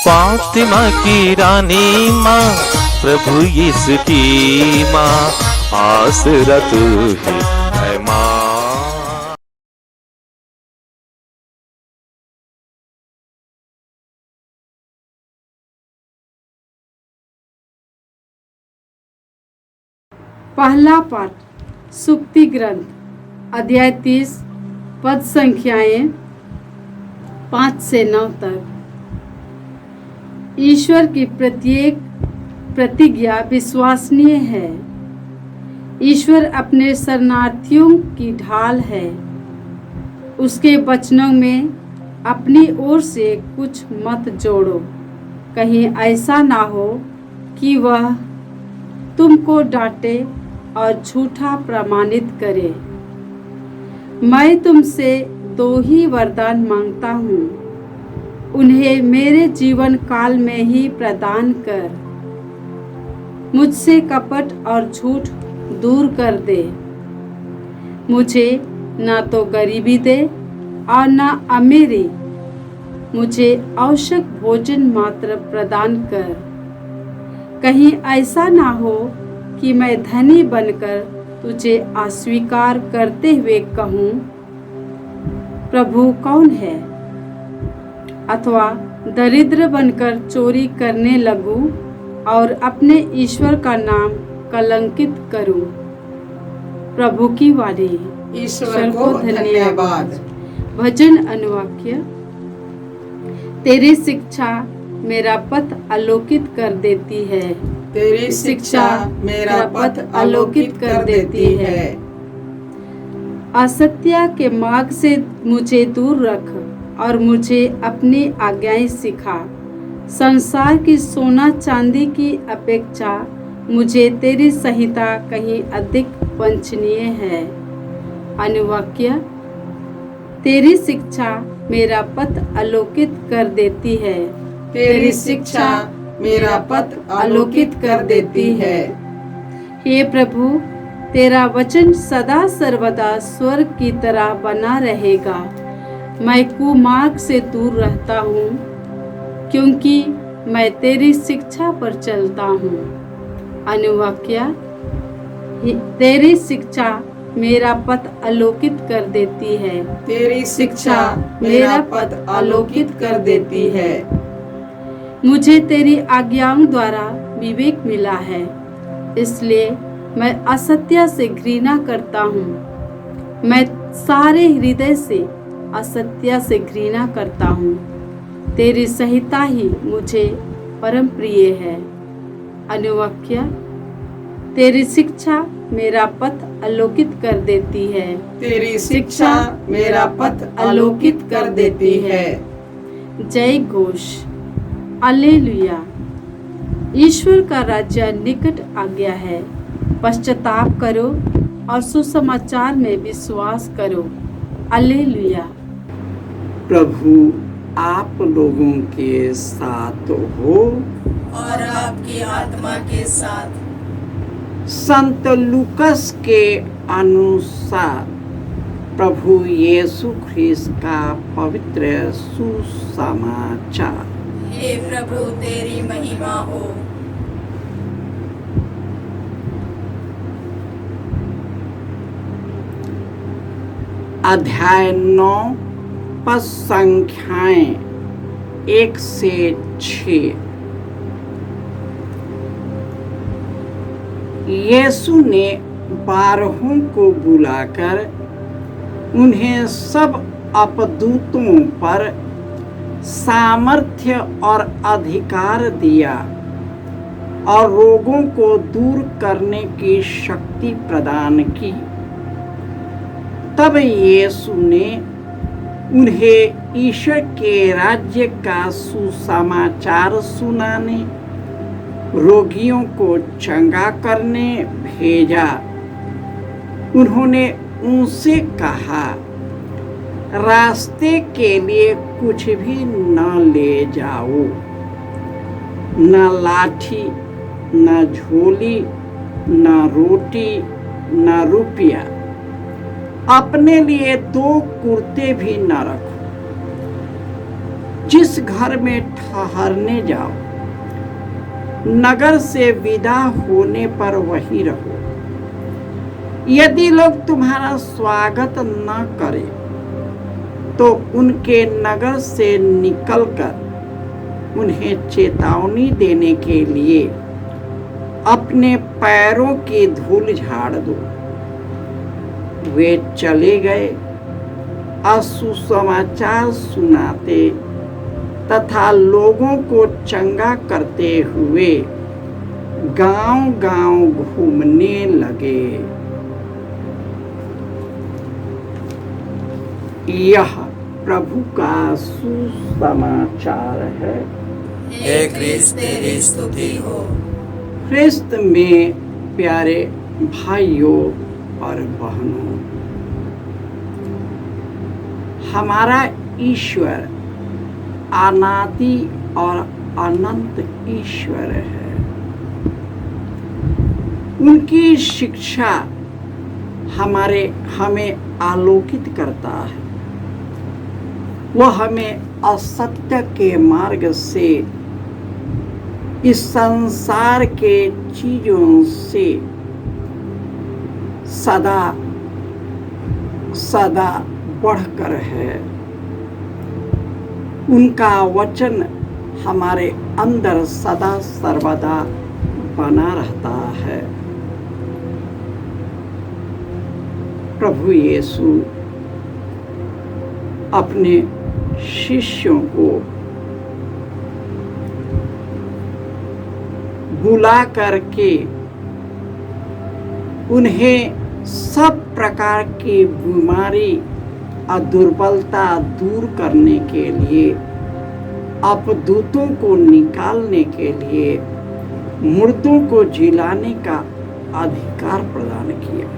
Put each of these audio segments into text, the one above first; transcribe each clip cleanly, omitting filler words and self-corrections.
फातिमा की रानी माँ, प्रभु यीशु की माँ, आसरा तू ही है माँ। पहला पाठ सुक्ति ग्रंथ अध्याय 30 पद संख्याएं 5 से 9 तक। ईश्वर की प्रत्येक प्रतिज्ञा विश्वसनीय है। ईश्वर अपने शरणार्थियों की ढाल है। उसके वचनों में अपनी ओर से कुछ मत जोड़ो, कहीं ऐसा ना हो कि वह तुमको डांटे और झूठा प्रमाणित करे। मैं तुमसे 2 ही वरदान मांगता हूँ, उन्हें मेरे जीवन काल में ही प्रदान कर। मुझसे कपट और झूठ दूर कर दे। मुझे ना तो गरीबी दे और ना अमीरी, मुझे आवश्यक भोजन मात्र प्रदान कर। कहीं ऐसा ना हो कि मैं धनी बनकर तुझे अस्वीकार करते हुए कहूँ, प्रभु कौन है? अथवा दरिद्र बनकर चोरी करने लगूं और अपने ईश्वर का नाम कलंकित करूं। प्रभु की वाणी। ईश्वर को धन्यवाद। भजन अनुवाक्य। तेरी शिक्षा मेरा पथ आलोकित कर देती है। तेरी शिक्षा मेरा पथ आलोकित कर देती है। असत्य के मार्ग से मुझे दूर रख और मुझे अपनी आज्ञाएं सिखा। संसार की सोना चांदी की अपेक्षा मुझे तेरी संहिता कहीं अधिक वांछनीय है। अनुवाक्य। तेरी शिक्षा मेरा पथ आलोकित कर देती है। तेरी शिक्षा मेरा पथ आलोकित कर देती है। हे प्रभु, तेरा वचन सदा सर्वदा स्वर्ग की तरह बना रहेगा। मैं कुमार्ग से दूर रहता हूँ, क्योंकि मैं तेरी शिक्षा पर चलता हूँ। अनुवाक्य। तेरी शिक्षा मेरा पथ आलोकित कर देती है। तेरी शिक्षा मेरा पथ आलोकित कर देती है। मुझे तेरी आज्ञाओं द्वारा विवेक मिला है, इसलिए मैं असत्य से घृणा करता हूँ। मैं सारे हृदय से असत्य से घृणा करता हूँ। तेरी संहिता ही मुझे परम प्रिय है। अनुवाक्य। तेरी शिक्षा मेरा पथ आलोकित कर देती है। तेरी शिक्षा मेरा पथ आलोकित कर देती है। जय घोष। हालेलुया। ईश्वर का राज्य निकट आ गया है। पश्चाताप करो और सुसमाचार में विश्वास करो। हालेलुया। प्रभु आप लोगों के साथ हो और आपकी आत्मा के साथ। संत लूकस के अनुसार प्रभु यीशु ख्रीस्त का पवित्र सुसमाचार। हे प्रभु, तेरी महिमा हो। अध्याय 9 पद संख्याएं 1 से 6। यीशु ने 12 को बुलाकर उन्हें सब अपदूतों पर सामर्थ्य और अधिकार दिया और रोगों को दूर करने की शक्ति प्रदान की। तब यीशु ने उन्हें ईश्वर के राज्य का सुसमाचार सुनाने, रोगियों को चंगा करने भेजा। उन्होंने उनसे कहा, रास्ते के लिए कुछ भी न ले जाओ, न लाठी, न झोली, न रोटी, न रुपया। अपने लिए 2 कुर्ते भी न रखो। जिस घर में ठहरने जाओ, नगर से विदा होने पर वहीं रहो। यदि लोग तुम्हारा स्वागत न करें तो उनके नगर से निकलकर उन्हें चेतावनी देने के लिए अपने पैरों की धूल झाड़ दो। वे चले गए और सुसमाचार सुनाते तथा लोगों को चंगा करते हुए गांव-गांव घूमने लगे। यह प्रभु का सुसमाचार है। हे क्रिस्त तेरी स्तुति हो। ख्रिस्त में प्यारे भाइयों और बहनों, हमारा ईश्वर अनादि और अनंत ईश्वर है। उनकी शिक्षा हमें आलोकित करता है। वह हमें असत्य के मार्ग से, इस संसार के चीजों से सदा सदा बढ़कर है। उनका वचन हमारे अंदर सदा सर्वदा बना रहता है। प्रभु यीशु अपने शिष्यों को बुला करके उन्हें सब प्रकार की बीमारी और दुर्बलता दूर करने के लिए, अपदूतों को निकालने के लिए, मुर्दों को जिलाने का अधिकार प्रदान किया।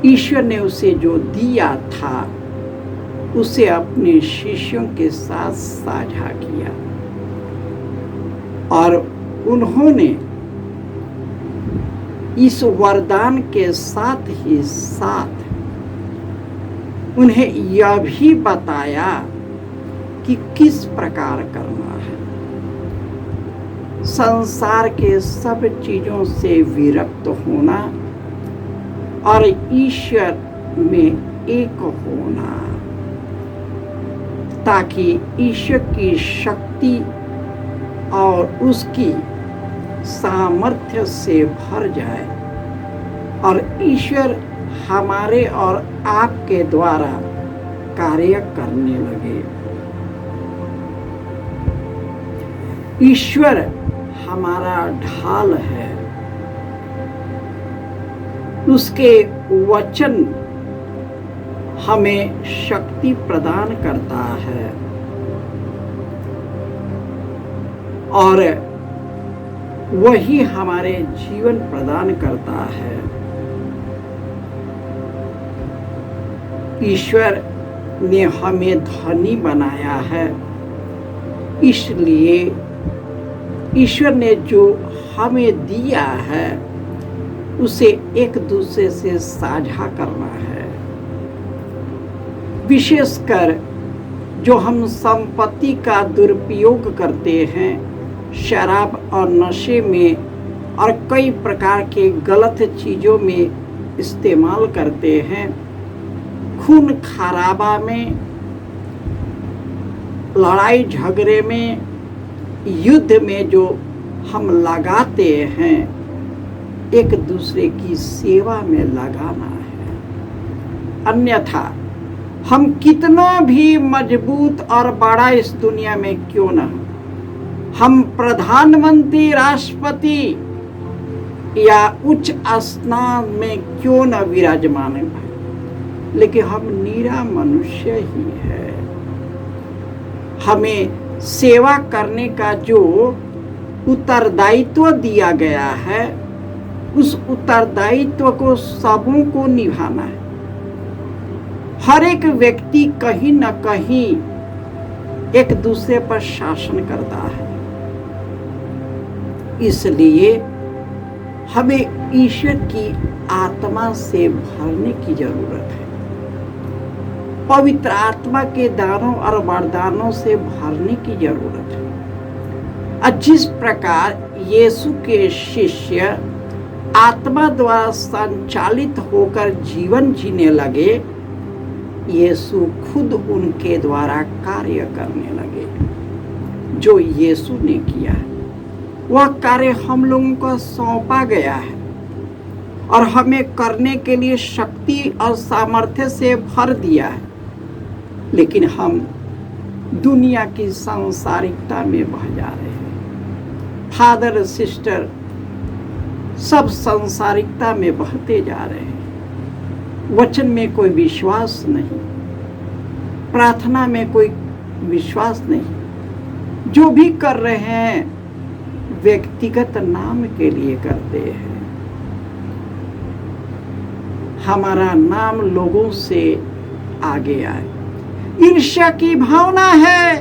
ईश्वर ने उसे जो दिया था उसे अपने शिष्यों के साथ साझा किया और उन्होंने इस वरदान के साथ ही साथ उन्हें यह भी बताया कि किस प्रकार करना है। संसार के सब चीजों से विरक्त होना और ईश्वर में एक होना, ताकि ईश्वर की शक्ति और उसकी सामर्थ्य से भर जाए और ईश्वर हमारे और आपके द्वारा कार्य करने लगे। ईश्वर हमारा ढाल है। उसके वचन हमें शक्ति प्रदान करता है और वही हमारे जीवन प्रदान करता है। ईश्वर ने हमें धनी बनाया है, इसलिए ईश्वर ने जो हमें दिया है उसे एक दूसरे से साझा करना है। विशेषकर जो हम संपत्ति का दुरुपयोग करते हैं, शराब और नशे में और कई प्रकार के गलत चीज़ों में इस्तेमाल करते हैं, खून खराबा में, लड़ाई झगड़े में, युद्ध में जो हम लगाते हैं, एक दूसरे की सेवा में लगाना है। अन्यथा हम कितना भी मजबूत और बड़ा इस दुनिया में क्यों न हो, हम प्रधानमंत्री, राष्ट्रपति या उच्च स्थान में क्यों न विराजमान है, लेकिन हम नीरा मनुष्य ही है। हमें सेवा करने का जो उत्तरदायित्व दिया गया है, उस उत्तरदायित्व को सबों को निभाना है। हर एक व्यक्ति कहीं न कहीं एक दूसरे पर शासन करता है, इसलिए हमें ईश्वर की आत्मा से भरने की जरूरत है। पवित्र आत्मा के दानों और वरदानों से भरने की जरूरत है। और जिस प्रकार यीशु के शिष्य आत्मा द्वारा संचालित होकर जीवन जीने लगे, यीशु खुद उनके द्वारा कार्य करने लगे। जो यीशु ने किया है वह कार्य हम लोगों को सौंपा गया है और हमें करने के लिए शक्ति और सामर्थ्य से भर दिया है, लेकिन हम दुनिया की सांसारिकता में बह जा रहे हैं। फादर सिस्टर सब सांसारिकता में बहते जा रहे हैं। वचन में कोई विश्वास नहीं, प्रार्थना में कोई विश्वास नहीं। जो भी कर रहे हैं व्यक्तिगत नाम के लिए करते हैं। हमारा नाम लोगों से आगे आए। ईर्ष्या की भावना है।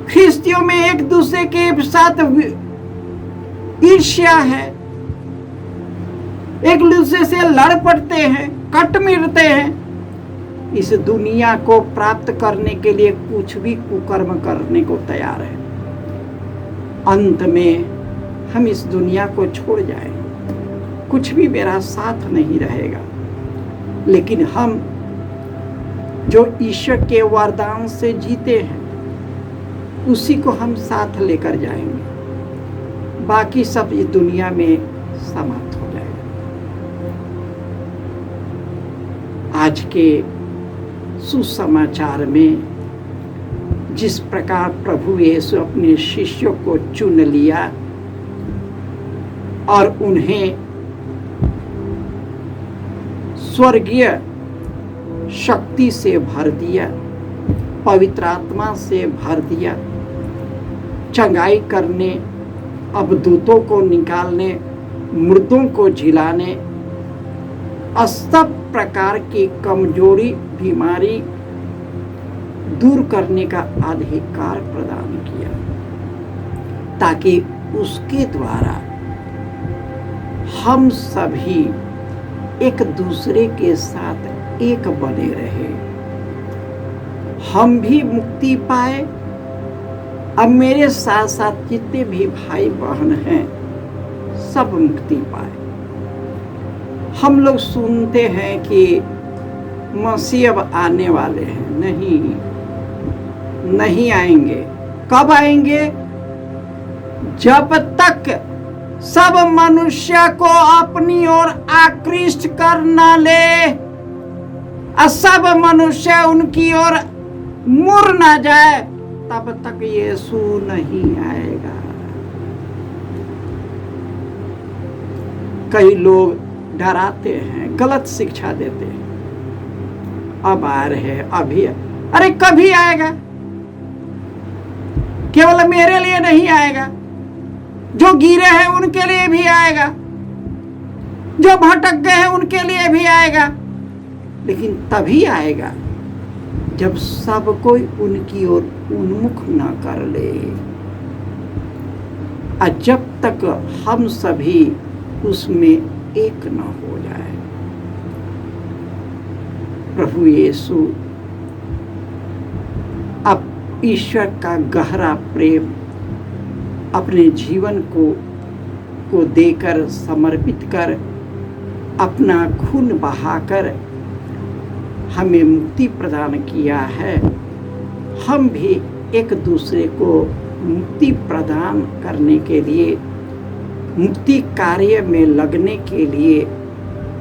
ख्रिस्तियों में एक दूसरे के साथ ईर्ष्या है, एक दूसरे से लड़ पड़ते हैं, कट मिलते हैं। इस दुनिया को प्राप्त करने के लिए कुछ भी कुकर्म करने को तैयार है। अंत में हम इस दुनिया को छोड़ जाएं, कुछ भी मेरा साथ नहीं रहेगा। लेकिन हम जो ईश्वर के वरदान से जीते हैं उसी को हम साथ लेकर जाएंगे। बाकी सब इस दुनिया में समाप्त हो जाएगा। आज के सुसमाचार में जिस प्रकार प्रभु यीशु अपने शिष्यों को चुन लिया और उन्हें स्वर्गीय शक्ति से भर दिया, पवित्र आत्मा से भर दिया, चंगाई करने, अबदूतों को निकालने, मृतों को जिलाने, सब प्रकार की कमजोरी, बीमारी दूर करने का अधिकार प्रदान किया, ताकि उसके द्वारा हम सभी एक दूसरे के साथ एक बने रहे, हम भी मुक्ति पाए। अब मेरे साथ साथ जितने भी भाई बहन हैं सब मुक्ति पाए। हम लोग सुनते हैं कि मसीह अब आने वाले हैं। नहीं आएंगे। कब आएंगे? जब तक सब मनुष्य को अपनी ओर आकृष्ट कर न ले और सब मनुष्य उनकी ओर मुड़ न जाए, तब तक यीशु नहीं आएगा। कई लोग डराते हैं, गलत शिक्षा देते हैं। अब आ रहे, अभी, अरे कभी आएगा। केवल मेरे लिए नहीं आएगा, जो गिरे हैं उनके लिए भी आएगा, जो भटक गए हैं उनके लिए भी आएगा। लेकिन तभी आएगा जब सब कोई उनकी ओर उन्मुख न कर ले, और जब तक हम सभी उसमें एक न हो जाए। प्रभु यीशु अब ईश्वर का गहरा प्रेम अपने जीवन को देकर, समर्पित कर, अपना खून बहाकर हमें मुक्ति प्रदान किया है। हम भी एक दूसरे को मुक्ति प्रदान करने के लिए, मुक्ति कार्य में लगने के लिए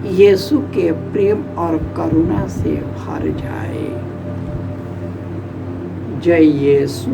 यीशु के प्रेम और करुणा से भर जाए। जय यीशु।